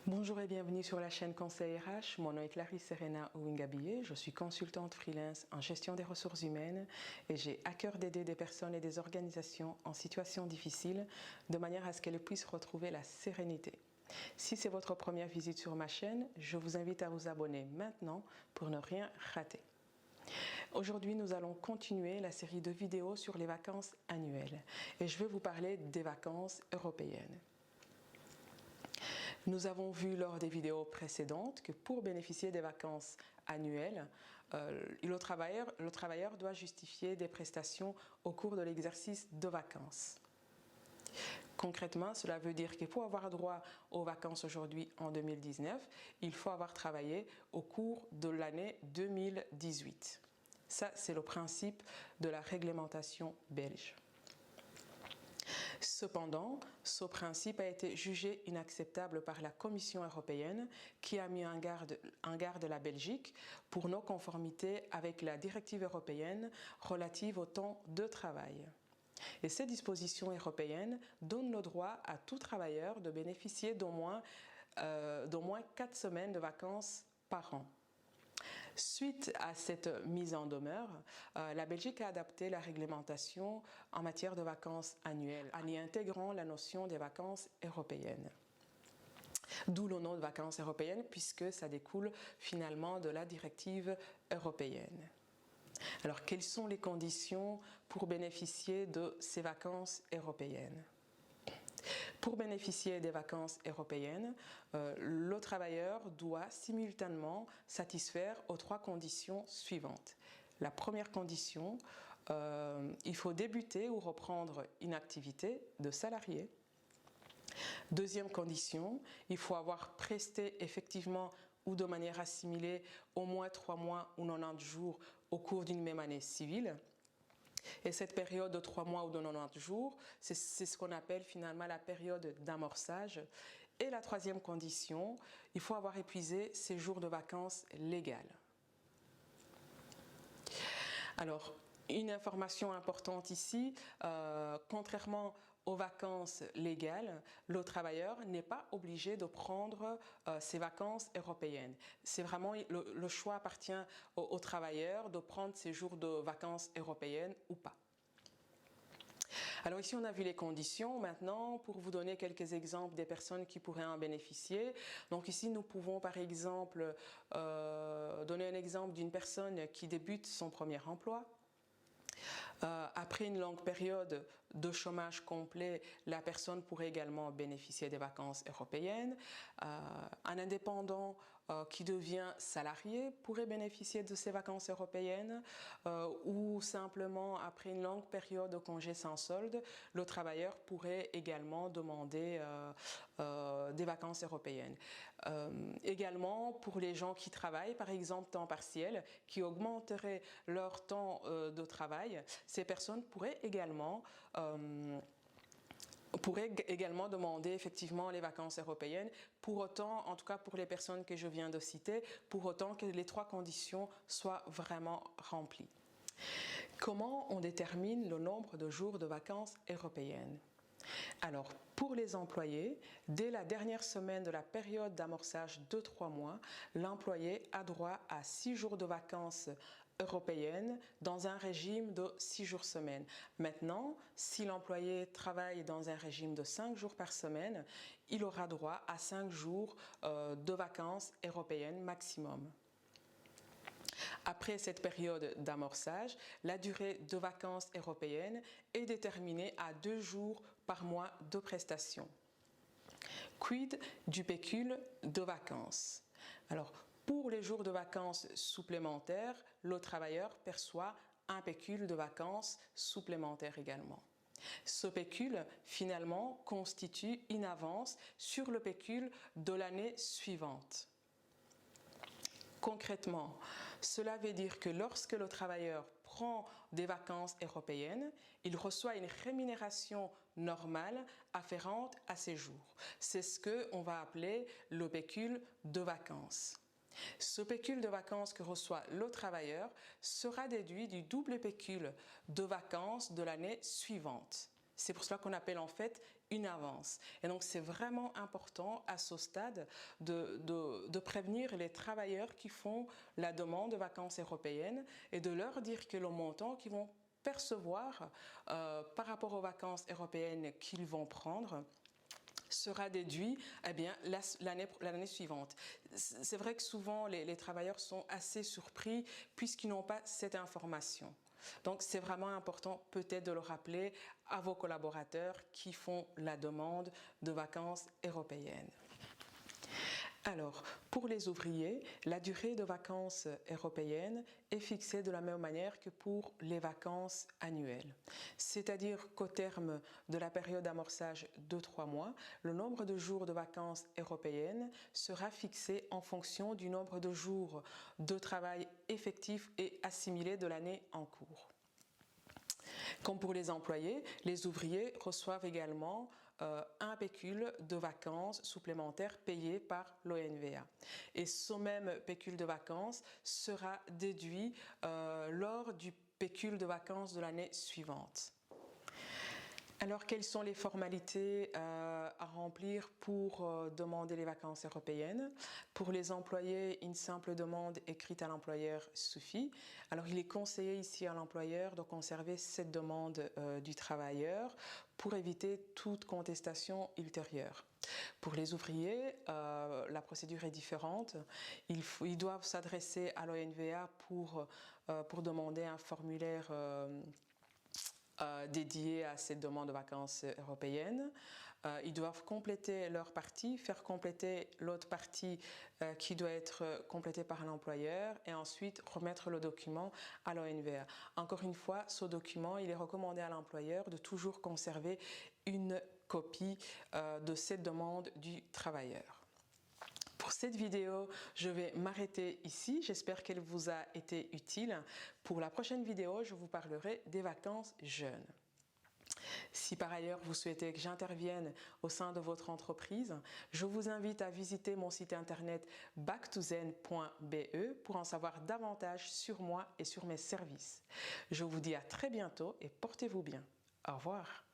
Bonjour et bienvenue sur la chaîne Conseil RH. Mon nom est Clarisse Serena Ouingabillé. Je suis consultante freelance en gestion des ressources humaines et j'ai à cœur d'aider des personnes et des organisations en situation difficile de manière à ce qu'elles puissent retrouver la sérénité. Si c'est votre première visite sur ma chaîne, je vous invite à vous abonner maintenant pour ne rien rater. Aujourd'hui, nous allons continuer la série de vidéos sur les vacances annuelles et je vais vous parler des vacances européennes. Nous avons vu lors des vidéos précédentes que pour bénéficier des vacances annuelles, le travailleur doit justifier des prestations au cours de l'exercice de vacances. Concrètement, cela veut dire que pour avoir droit aux vacances aujourd'hui en 2019, il faut avoir travaillé au cours de l'année 2018. Ça, c'est le principe de la réglementation belge. Cependant, ce principe a été jugé inacceptable par la Commission européenne qui a mis en garde la Belgique pour non-conformité avec la directive européenne relative au temps de travail. Et ces dispositions européennes donnent le droit à tout travailleur de bénéficier d'au moins 4 semaines de vacances par an. Suite à cette mise en demeure, la Belgique a adapté la réglementation en matière de vacances annuelles en y intégrant la notion des vacances européennes. D'où le nom de vacances européennes puisque ça découle finalement de la directive européenne. Alors, quelles sont les conditions pour bénéficier de ces vacances européennes ? Pour bénéficier des vacances européennes, le travailleur doit simultanément satisfaire aux 3 conditions suivantes. La première condition, il faut débuter ou reprendre une activité de salarié. Deuxième condition, il faut avoir presté effectivement ou de manière assimilée au moins 3 mois ou 90 jours au cours d'une même année civile. Et cette période de 3 mois ou de 90 jours, c'est ce qu'on appelle finalement la période d'amorçage. Et la troisième condition, il faut avoir épuisé ses jours de vacances légales. Alors, une information importante ici, contrairement aux vacances légales, le travailleur n'est pas obligé de prendre ses vacances européennes. C'est vraiment le choix appartient au travailleur de prendre ses jours de vacances européennes ou pas. Alors ici on a vu les conditions. Maintenant, pour vous donner quelques exemples des personnes qui pourraient en bénéficier. Donc ici nous pouvons par exemple donner un exemple d'une personne qui débute son premier emploi. Après une longue période de chômage complet, la personne pourrait également bénéficier des vacances européennes. Un indépendant qui devient salarié pourrait bénéficier de ces vacances européennes ou simplement après une longue période de congé sans solde, le travailleur pourrait également demander des vacances européennes. Également pour les gens qui travaillent, par exemple temps partiel, qui augmenteraient leur temps de travail, ces personnes pourraient également demander effectivement les vacances européennes, pour autant, en tout cas pour les personnes que je viens de citer, pour autant que les 3 conditions soient vraiment remplies. Comment on détermine le nombre de jours de vacances européennes ? Alors, pour les employés, dès la dernière semaine de la période d'amorçage de 3 mois, l'employé a droit à 6 jours de vacances européennes dans un régime de 6 jours semaine. Maintenant, si l'employé travaille dans un régime de 5 jours par semaine, il aura droit à 5 jours de vacances européennes maximum. Après cette période d'amorçage, la durée de vacances européennes est déterminée à 2 jours par mois de prestation. Quid du pécule de vacances? Alors, pour les jours de vacances supplémentaires, le travailleur perçoit un pécule de vacances supplémentaire également. Ce pécule, finalement, constitue une avance sur le pécule de l'année suivante. Concrètement, cela veut dire que lorsque le travailleur prend des vacances européennes, il reçoit une rémunération normale afférente à ces jours. C'est ce qu'on va appeler le pécule de vacances. Ce pécule de vacances que reçoit le travailleur sera déduit du double pécule de vacances de l'année suivante. C'est pour cela qu'on appelle en fait une avance. Et donc c'est vraiment important à ce stade de prévenir les travailleurs qui font la demande de vacances européennes et de leur dire que le montant qu'ils vont percevoir par rapport aux vacances européennes qu'ils vont prendre sera déduit l'année suivante. C'est vrai que souvent les travailleurs sont assez surpris puisqu'ils n'ont pas cette information. Donc c'est vraiment important peut-être de le rappeler à vos collaborateurs qui font la demande de vacances européennes. Alors, pour les ouvriers, la durée de vacances européennes est fixée de la même manière que pour les vacances annuelles. C'est-à-dire qu'au terme de la période d'amorçage de 3 mois, le nombre de jours de vacances européennes sera fixé en fonction du nombre de jours de travail effectif et assimilé de l'année en cours. Comme pour les employés, les ouvriers reçoivent également un pécule de vacances supplémentaires payé par l'ONVA. Et ce même pécule de vacances sera déduit lors du pécule de vacances de l'année suivante. Alors, quelles sont les formalités à remplir pour demander les vacances européennes? Pour les employés, une simple demande écrite à l'employeur suffit. Alors, il est conseillé ici à l'employeur de conserver cette demande du travailleur pour éviter toute contestation ultérieure. Pour les ouvriers, la procédure est différente. Ils doivent s'adresser à l'ONVA pour demander un formulaire dédiés à cette demande de vacances européennes. Ils doivent compléter leur partie, faire compléter l'autre partie qui doit être complétée par l'employeur et ensuite remettre le document à l'ONVA. Encore une fois, ce document, il est recommandé à l'employeur de toujours conserver une copie de cette demande du travailleur. Pour cette vidéo, je vais m'arrêter ici. J'espère qu'elle vous a été utile. Pour la prochaine vidéo, je vous parlerai des vacances jeunes. Si par ailleurs vous souhaitez que j'intervienne au sein de votre entreprise, je vous invite à visiter mon site internet back2zen.be pour en savoir davantage sur moi et sur mes services. Je vous dis à très bientôt et portez-vous bien. Au revoir.